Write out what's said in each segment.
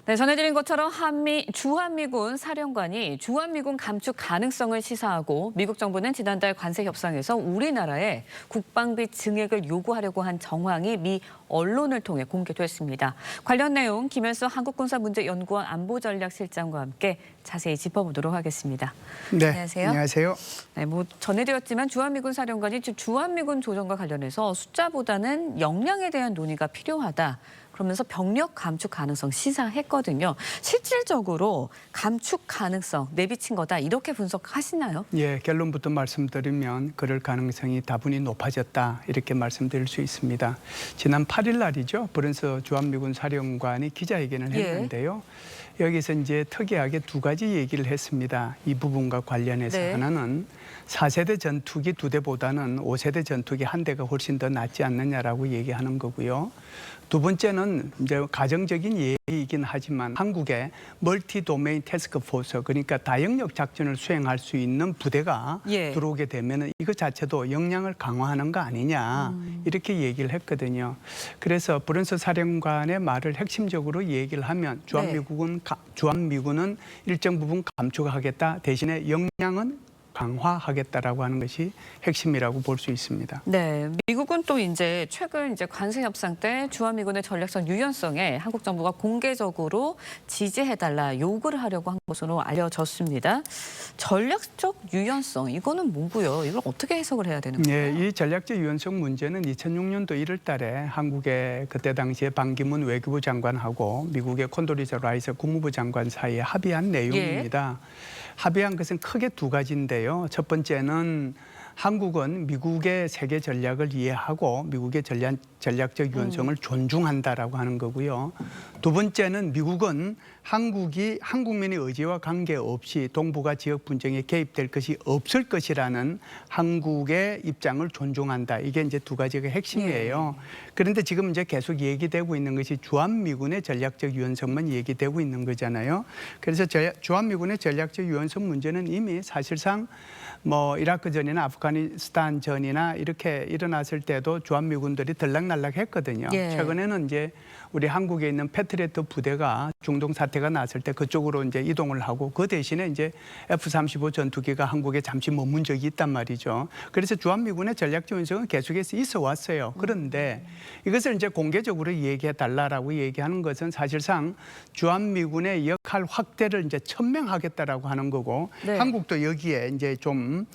네, 전해드린 것처럼 주한미군 사령관이 주한미군 감축 가능성을 시사하고 미국 정부는 지난달 관세 협상에서 우리나라에 국방비 증액을 요구하려고 한 정황이 미 언론을 통해 공개됐습니다. 관련 내용 김현수 한국군사문제연구원 안보전략실장과 함께 자세히 짚어보도록 하겠습니다. 네, 안녕하세요. 안녕하세요. 네, 전해드렸지만 주한미군 사령관이 주한미군 조정과 관련해서 숫자보다는 역량에 대한 논의가 필요하다. 그러면서 병력 감축 가능성 시사했거든요. 실질적으로 감축 가능성 내비친 거다 이렇게 분석하시나요? 예, 결론부터 말씀드리면 그럴 가능성이 다분히 높아졌다 이렇게 말씀드릴 수 있습니다. 지난 8일 날이죠. 브런스 주한미군 사령관이 기자회견을 했는데요. 여기서 이제 특이하게 두 가지 얘기를 했습니다. 이 부분과 관련해서 하나는 4세대 전투기 2대보다는 5세대 전투기 1대가 훨씬 더 낫지 않느냐라고 얘기하는 거고요. 두 번째는 이제 가정적인 예이긴 하지만 한국의 멀티 도메인 태스크 포스, 그러니까 다영역 작전을 수행할 수 있는 부대가 들어오게 되면 이것 자체도 역량을 강화하는 거 아니냐 이렇게 얘기를 했거든요. 그래서 브런스 사령관의 말을 핵심적으로 얘기를 하면 주한미군은 일정 부분 감축하겠다, 대신에 역량은 강화하겠다라고 하는 것이 핵심이라고 볼 수 있습니다. 네, 미국은 또 이제 최근 관세 협상 때 주한미군의 전략적 유연성에 한국 정부가 공개적으로 지지해달라 요구를 하려고 한 것으로 알려졌습니다. 전략적 유연성 이거는 뭐고요? 이걸 어떻게 해석을 해야 되는 거예요? 이 전략적 유연성 문제는 2006년도 1월달에 한국의 그때 당시에 반기문 외교부 장관하고 미국의 콘돌리자 라이스 국무부 장관 사이에 합의한 내용입니다. 합의한 것은 크게 두 가지인데요. 첫 번째는 한국은 미국의 세계 전략을 이해하고 미국의 전략적 유연성을 존중한다라고 하는 거고요. 두 번째는 미국은 한국민의 의지와 관계없이 동북아 지역 분쟁에 개입될 것이 없을 것이라는 한국의 입장을 존중한다. 이게 이제 두 가지가 핵심이에요. 그런데 지금 이제 계속 얘기되고 있는 것이 주한미군의 전략적 유연성만 얘기되고 있는 거잖아요. 그래서 주한미군의 전략적 유연성 문제는 이미 사실상 이라크 전이나 아프가니스탄 전이나 이렇게 일어났을 때도 주한미군들이 들락날락했거든요. 최근에는 이제 우리 한국에 있는 패트리어트 부대가 중동 사태가 났을 때 그쪽으로 이제 이동을 하고 그 대신에 이제 F-35 전투기가 한국에 잠시 머문 적이 있단 말이죠. 그래서 주한미군의 전략적 유연성은 계속해서 있어 왔어요. 그런데 이것을 이제 공개적으로 얘기해 달라라고 얘기하는 것은 사실상 주한미군의 역할 확대를 이제 천명하겠다라고 하는 거고 한국도 여기에 이제 좀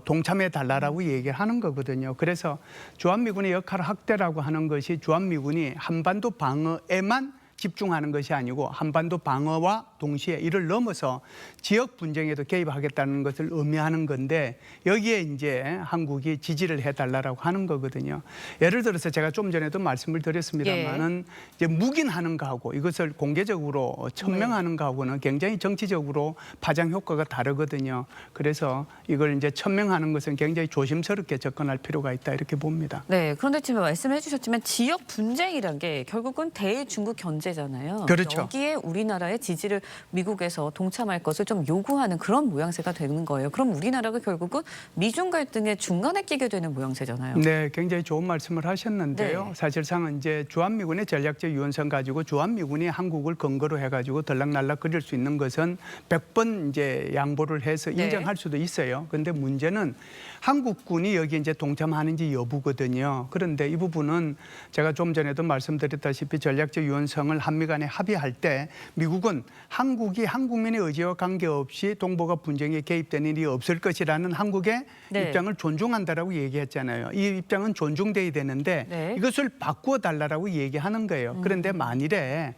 동참해 달라라고 얘기를 하는 거거든요. 그래서 주한미군의 역할 확대라고 하는 것이 주한미군이 한반도 방어에만 집중하는 것이 아니고 한반도 방어와 동시에 이를 넘어서 지역 분쟁에도 개입하겠다는 것을 의미하는 건데 여기에 이제 한국이 지지를 해달라고 하는 거거든요. 예를 들어서 제가 좀 전에도 말씀을 드렸습니다만은 이제 묵인하는 거하고 이것을 공개적으로 천명하는 거하고는 굉장히 정치적으로 파장 효과가 다르거든요. 그래서 이걸 이제 천명하는 것은 굉장히 조심스럽게 접근할 필요가 있다 이렇게 봅니다. 네, 그런데 지금 말씀해 주셨지만 지역 분쟁이란 게 결국은 대중국 견제잖아요. 그렇죠. 여기에 우리나라의 지지를 미국에서 동참할 것을 좀 요구하는 그런 모양새가 되는 거예요. 그럼 우리나라가 결국은 미중 갈등의 중간에 끼게 되는 모양새잖아요. 네, 굉장히 좋은 말씀을 하셨는데요. 사실상은 이제 주한미군의 전략적 유연성 가지고 주한미군이 한국을 근거로 해가지고 들락날락 거릴 수 있는 것은 100번 이제 양보를 해서 인정할 수도 있어요. 그런데 문제는 한국군이 여기 이제 동참하는지 여부거든요. 그런데 이 부분은 제가 좀 전에도 말씀드렸다시피 전략적 유연성을 한미 간에 합의할 때 미국은 한국이 한국민의 의지와 관계없이 동북아 분쟁에 개입되는 일이 없을 것이라는 한국의 입장을 존중한다라고 얘기했잖아요. 이 입장은 존중돼야 되는데 이것을 바꾸어 달라고 얘기하는 거예요. 그런데 만일에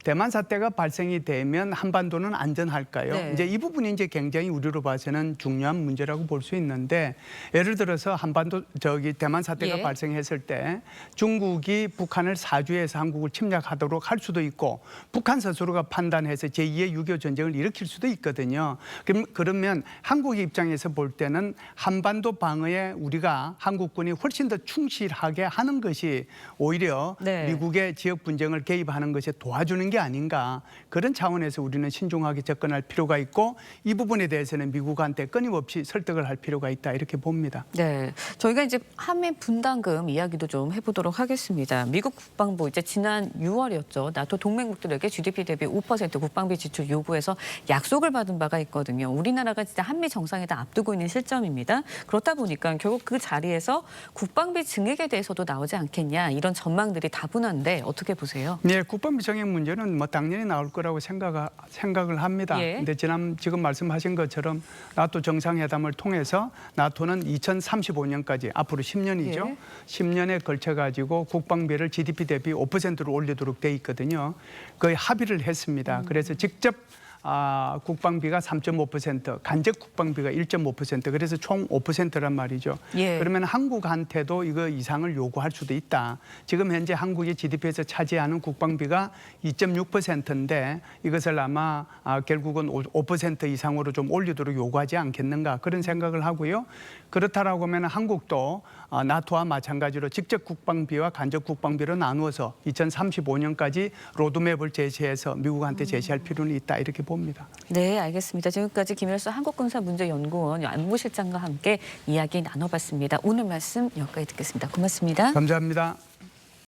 대만 사태가 발생이 되면 한반도는 안전할까요? 이제 이 부분이 이제 굉장히 우리로 봐서는 중요한 문제라고 볼 수 있는데 예를 들어서 대만 사태가 발생했을 때 중국이 북한을 사주해서 한국을 침략하도록 할 수도 있고 북한 스스로가 판단해서 제2의 6.25 전쟁을 일으킬 수도 있거든요. 그러면 한국 입장에서 볼 때는 한반도 방어에 우리가 한국군이 훨씬 더 충실하게 하는 것이 오히려 미국의 지역 분쟁을 개입하는 것에 도와주는 게 게 아닌가 그런 차원에서 우리는 신중하게 접근할 필요가 있고 이 부분에 대해서는 미국한테 끊임없이 설득을 할 필요가 있다 이렇게 봅니다. 네, 저희가 이제 한미 분담금 이야기도 좀 해보도록 하겠습니다. 미국 국방부 이제 지난 6월이었죠. 나토 동맹국들에게 GDP 대비 5% 국방비 지출 요구해서 약속을 받은 바가 있거든요. 우리나라가 진짜 한미 정상회담 앞두고 있는 시점입니다. 그렇다 보니까 결국 그 자리에서 국방비 증액에 대해서도 나오지 않겠냐 이런 전망들이 다분한데 어떻게 보세요? 네, 국방비 정액 문제는 뭐 당연히 나올 거라고 생각을 합니다. 예. 근데 지금 말씀하신 것처럼 나토 정상회담을 통해서 나토는 2035년까지 앞으로 10년이죠. 예. 10년에 걸쳐 가지고 국방비를 GDP 대비 5%로 올리도록 돼 있거든요. 거의 합의를 했습니다. 그래서 직접 국방비가 3.5%, 간접 국방비가 1.5%, 그래서 총 5%란 말이죠. 예. 그러면 한국한테도 이거 이상을 요구할 수도 있다. 지금 현재 한국이 GDP에서 차지하는 국방비가 2.6%인데 이것을 아마 결국은 5% 이상으로 좀 올리도록 요구하지 않겠는가 그런 생각을 하고요. 그렇다라고 하면 한국도 나토와 마찬가지로 직접 국방비와 간접 국방비로 나누어서 2035년까지 로드맵을 제시해서 미국한테 제시할 필요는 있다 이렇게 봅니다. 네, 알겠습니다. 지금까지 김일수 한국군사문제연구원 안보실장과 함께 이야기 나눠봤습니다. 오늘 말씀 여기까지 듣겠습니다. 고맙습니다. 감사합니다.